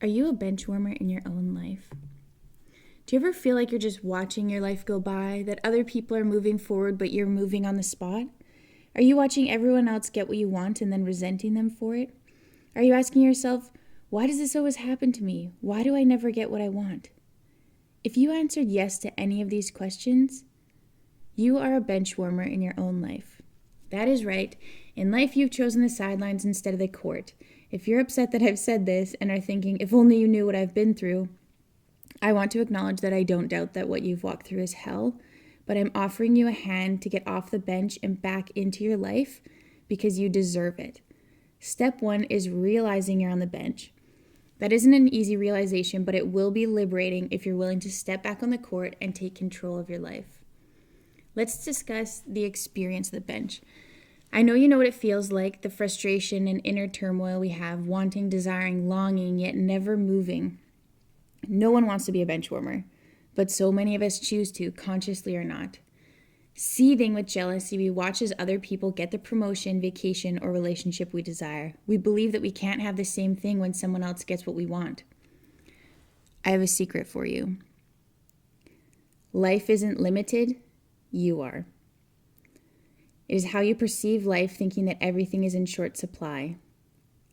Are you a bench warmer in your own life? Do you ever feel like you're just watching your life go by, that other people are moving forward but you're moving on the spot? Are you watching everyone else get what you want and then resenting them for it? Are you asking yourself, why does this always happen to me? Why do I never get what I want? If you answered yes to any of these questions, you are a bench warmer in your own life. That is right. In life, you've chosen the sidelines instead of the court. If you're upset that I've said this and are thinking, if only you knew what I've been through, I want to acknowledge that I don't doubt that what you've walked through is hell, but I'm offering you a hand to get off the bench and back into your life because you deserve it. Step 1 is realizing you're on the bench. That isn't an easy realization, but it will be liberating if you're willing to step back on the court and take control of your life. Let's discuss the experience of the bench. I know you know what it feels like, the frustration and inner turmoil we have, wanting, desiring, longing, yet never moving. No one wants to be a bench warmer, but so many of us choose to, consciously or not. Seething with jealousy, we watch as other people get the promotion, vacation, or relationship we desire. We believe that we can't have the same thing when someone else gets what we want. I have a secret for you. Life isn't limited, you are. It is how you perceive life, thinking that everything is in short supply.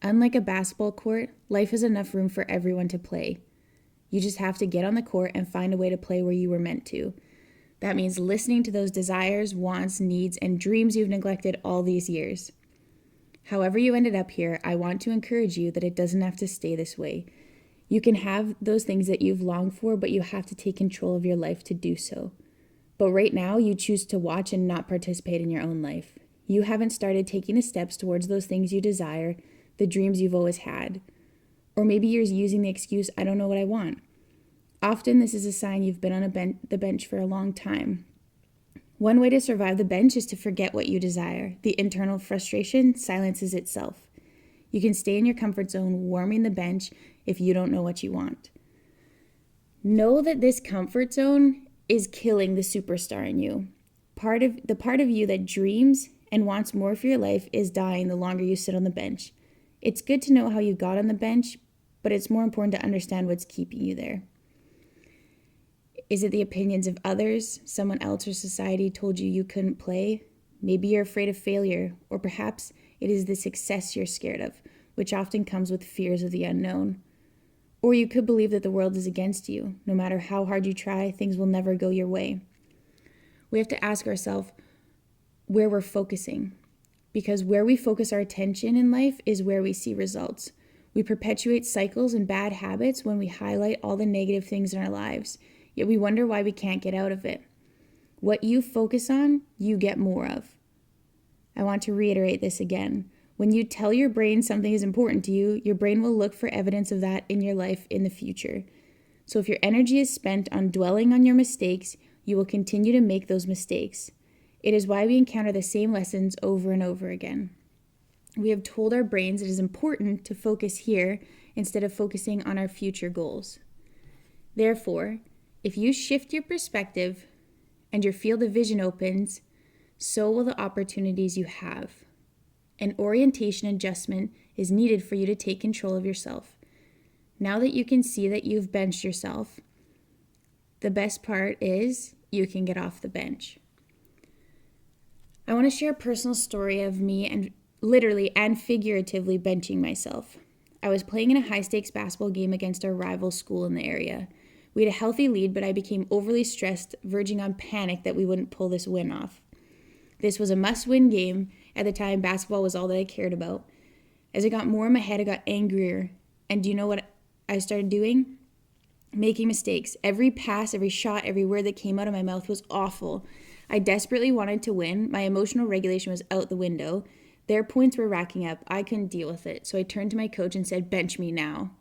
Unlike a basketball court, life has enough room for everyone to play. You just have to get on the court and find a way to play where you were meant to. That means listening to those desires, wants, needs, and dreams you've neglected all these years. However you ended up here, I want to encourage you that it doesn't have to stay this way. You can have those things that you've longed for, but you have to take control of your life to do so. But right now, you choose to watch and not participate in your own life. You haven't started taking the steps towards those things you desire, the dreams you've always had. Or maybe you're using the excuse, I don't know what I want. Often, this is a sign you've been on the bench for a long time. One way to survive the bench is to forget what you desire. The internal frustration silences itself. You can stay in your comfort zone, warming the bench if you don't know what you want. Know that this comfort zone is killing the superstar in you. The part of you that dreams and wants more for your life is dying the longer you sit on the bench. It's good to know how you got on the bench, but it's more important to understand what's keeping you there. Is it the opinions of others? Someone else or society told you couldn't play? Maybe you're afraid of failure, or perhaps it is the success you're scared of, which often comes with fears of the unknown. Or you could believe that the world is against you. No matter how hard you try, things will never go your way. We have to ask ourselves where we're focusing, because where we focus our attention in life is where we see results. We perpetuate cycles and bad habits when we highlight all the negative things in our lives, yet we wonder why we can't get out of it. What you focus on, you get more of. I want to reiterate this again. When you tell your brain something is important to you, your brain will look for evidence of that in your life in the future. So if your energy is spent on dwelling on your mistakes, you will continue to make those mistakes. It is why we encounter the same lessons over and over again. We have told our brains it is important to focus here instead of focusing on our future goals. Therefore, if you shift your perspective and your field of vision opens, so will the opportunities you have. An orientation adjustment is needed for you to take control of yourself. Now that you can see that you've benched yourself, the best part is you can get off the bench. I want to share a personal story of me and literally and figuratively benching myself. I was playing in a high-stakes basketball game against our rival school in the area. We had a healthy lead, but I became overly stressed, verging on panic that we wouldn't pull this win off. This was a must-win game. At the time, basketball was all that I cared about. As I got more in my head, I got angrier. And do you know what I started doing? Making mistakes. Every pass, every shot, every word that came out of my mouth was awful. I desperately wanted to win. My emotional regulation was out the window. Their points were racking up. I couldn't deal with it. So I turned to my coach and said, bench me now.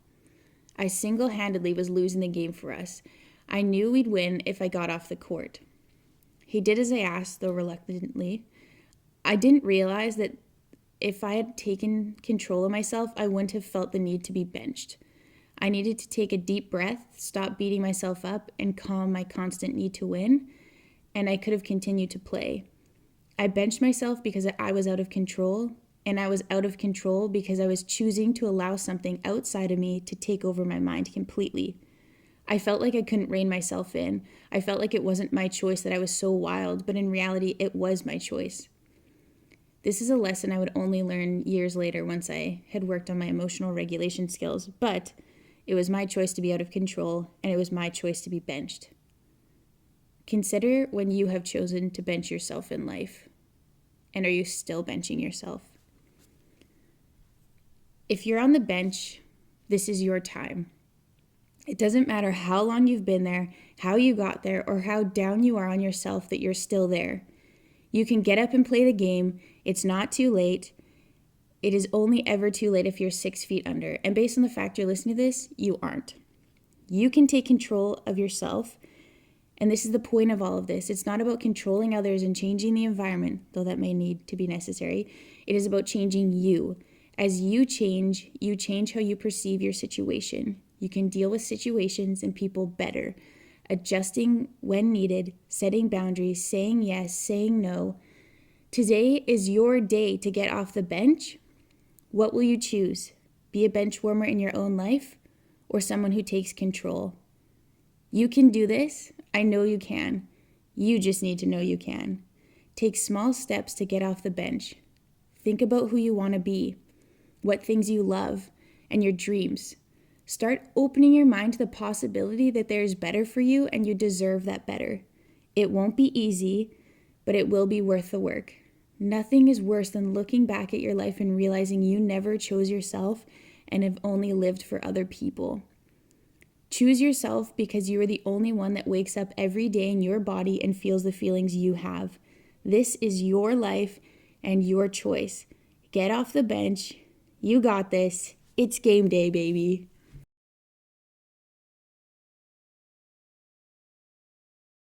I single-handedly was losing the game for us. I knew we'd win if I got off the court. He did as I asked, though reluctantly. I didn't realize that if I had taken control of myself, I wouldn't have felt the need to be benched. I needed to take a deep breath, stop beating myself up, and calm my constant need to win, and I could have continued to play. I benched myself because I was out of control, and I was out of control because I was choosing to allow something outside of me to take over my mind completely. I felt like I couldn't rein myself in. I felt like it wasn't my choice, that I was so wild, but in reality, it was my choice. This is a lesson I would only learn years later once I had worked on my emotional regulation skills, but it was my choice to be out of control, and it was my choice to be benched. Consider when you have chosen to bench yourself in life. And are you still benching yourself? If you're on the bench, this is your time. It doesn't matter how long you've been there, how you got there, or how down you are on yourself that you're still there. You can get up and play the game. It's not too late. It is only ever too late if you're 6 feet under. And based on the fact you're listening to this, you aren't. You can take control of yourself. And this is the point of all of this. It's not about controlling others and changing the environment, though that may need to be necessary. It is about changing you. As you change how you perceive your situation. You can deal with situations and people better, adjusting when needed, setting boundaries, saying yes, saying no. Today is your day to get off the bench. What will you choose? Be a bench warmer in your own life or someone who takes control? You can do this. I know you can. You just need to know you can. Take small steps to get off the bench. Think about who you want to be, what things you love, and your dreams. Start opening your mind to the possibility that there is better for you and you deserve that better. It won't be easy, but it will be worth the work. Nothing is worse than looking back at your life and realizing you never chose yourself and have only lived for other people. Choose yourself because you are the only one that wakes up every day in your body and feels the feelings you have. This is your life and your choice. Get off the bench. You got this. It's game day, baby.